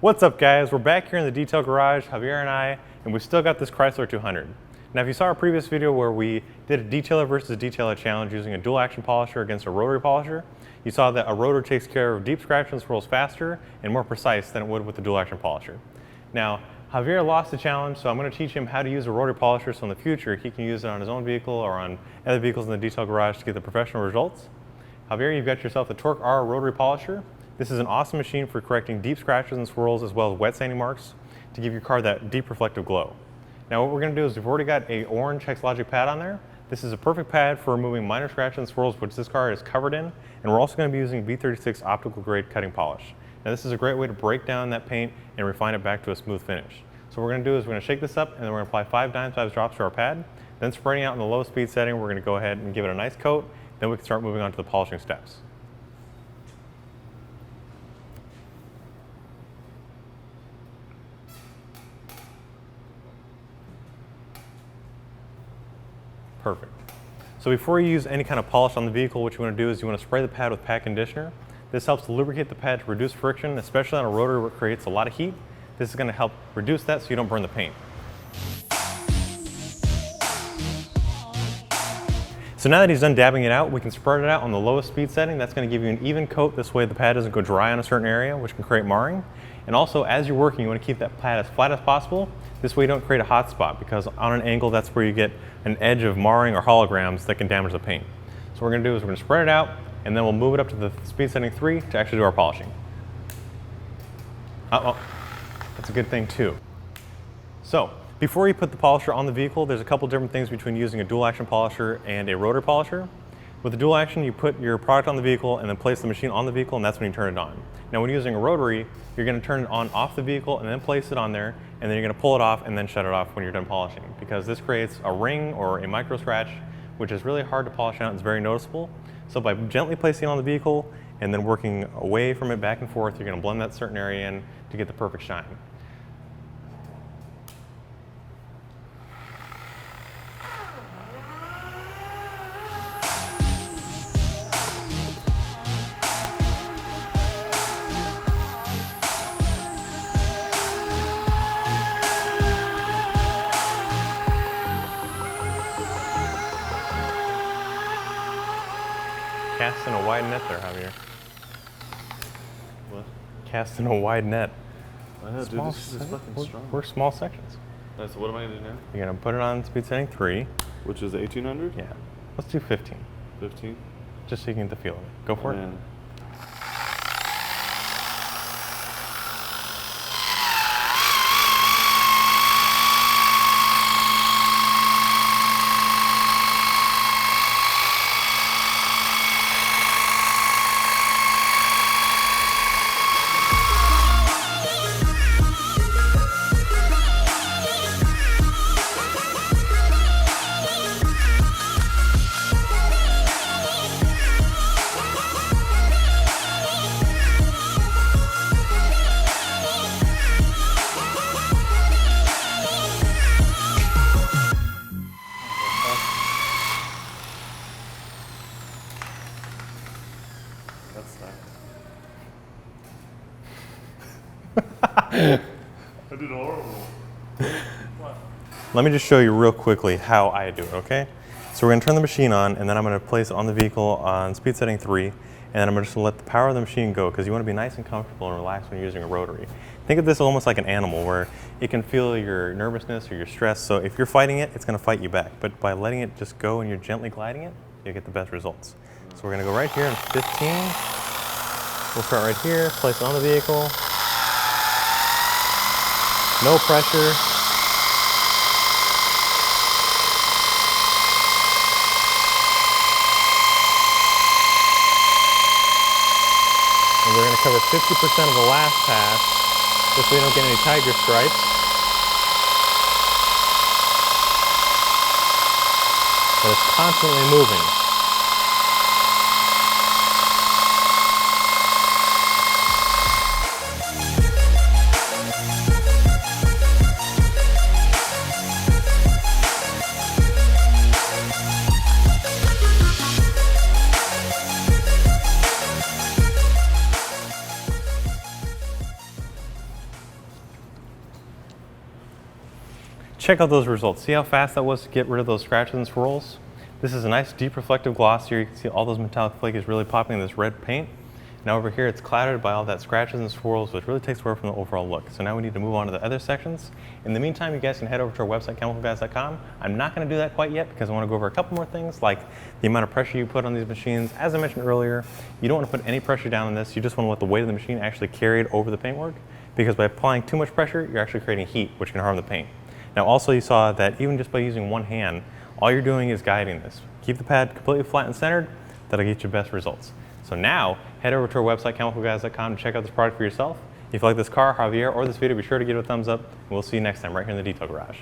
What's up guys, we're back here in the detail garage, Javier and I, and we still got this Chrysler 200. Now if you saw our previous video where we did a detailer versus detailer challenge using a dual action polisher against a rotary polisher, you saw that a rotary takes care of deep scratches and swirls faster and more precise than it would with the dual action polisher. Now Javier lost the challenge, so I'm going to teach him how to use a rotary polisher so in the future he can use it on his own vehicle or on other vehicles in the detail garage to get the professional results. Javier, you've got yourself the TORQ R rotary polisher. This is an awesome machine for correcting deep scratches and swirls as well as wet sanding marks to give your car that deep reflective glow. Now what we're going to do is we've already got an orange Hexlogic pad on there. This is a perfect pad for removing minor scratches and swirls which this car is covered in, and we're also going to be using V36 optical grade cutting polish. Now this is a great way to break down that paint and refine it back to a smooth finish. So what we're going to do is we're going to shake this up and then we're going to apply 5 dimes, 5 drops to our pad. Then spreading out in the low speed setting, we're going to go ahead and give it a nice coat. Then we can start moving on to the polishing steps. Perfect. So before you use any kind of polish on the vehicle, what you want to do is you want to spray the pad with pad conditioner. This helps to lubricate the pad to reduce friction, especially on a rotary where it creates a lot of heat. This is going to help reduce that so you don't burn the paint. So now that he's done dabbing it out, we can spread it out on the lowest speed setting. That's going to give you an even coat. This way the pad doesn't go dry on a certain area, which can create marring. And also, as you're working, you want to keep that pad as flat as possible. This way you don't create a hot spot, because on an angle, that's where you get an edge of marring or holograms that can damage the paint. So what we're going to do is we're going to spread it out, and then we'll move it up to the speed setting 3 to actually do our polishing. Uh-oh, that's a good thing too. So before you put the polisher on the vehicle, there's a couple different things between using a dual action polisher and a rotary polisher. With the dual action, you put your product on the vehicle and then place the machine on the vehicle, and that's when you turn it on. Now when you're using a rotary, you're going to turn it on off the vehicle and then place it on there, and then you're going to pull it off and then shut it off when you're done polishing, because this creates a ring or a micro scratch, which is really hard to polish out and it's very noticeable. So by gently placing it on the vehicle and then working away from it back and forth, you're going to blend that certain area in to get the perfect shine. Casting a wide net there, Javier. What? Casting a wide net. I know, dude, this is fucking strong. We're small sections. Right, so what am I going to do now? You're going to put it on speed setting 3. Which is 1800? Yeah. Let's do 15. 15? Just so you can get the feel of it. Go for it. I did horrible. Let me just show you real quickly how I do it, okay? So we're going to turn the machine on, and then I'm going to place it on the vehicle on speed setting 3, and then I'm just going to let the power of the machine go, because you want to be nice and comfortable and relaxed when you're using a rotary. Think of this almost like an animal, where it can feel your nervousness or your stress, so if you're fighting it, it's going to fight you back. But by letting it just go and you're gently gliding it, you get the best results. So we're going to go right here in 15. We'll start right here, place it on the vehicle. No pressure. And we're going to cover 50% of the last pass, just so we don't get any tiger stripes. But it's constantly moving. check out those results. See how fast that was to get rid of those scratches and swirls? This is a nice deep reflective gloss here. You can see all those metallic flakes really popping in this red paint. Now over here it's clouded by all that scratches and swirls, which really takes away from the overall look. So now we need to move on to the other sections. In the meantime, you guys can head over to our website, chemicalguys.com. I'm not going to do that quite yet because I want to go over a couple more things, like the amount of pressure you put on these machines. As I mentioned earlier, you don't want to put any pressure down on this. You just want to let the weight of the machine actually carry it over the paintwork, because by applying too much pressure, you're actually creating heat, which can harm the paint. Now also you saw that even just by using one hand, all you're doing is guiding this. Keep the pad completely flat and centered. That'll get you best results. So now, head over to our website, chemicalguys.com, to check out this product for yourself. If you like this car, Javier, or this video, be sure to give it a thumbs up, and we'll see you next time right here in the Detail Garage.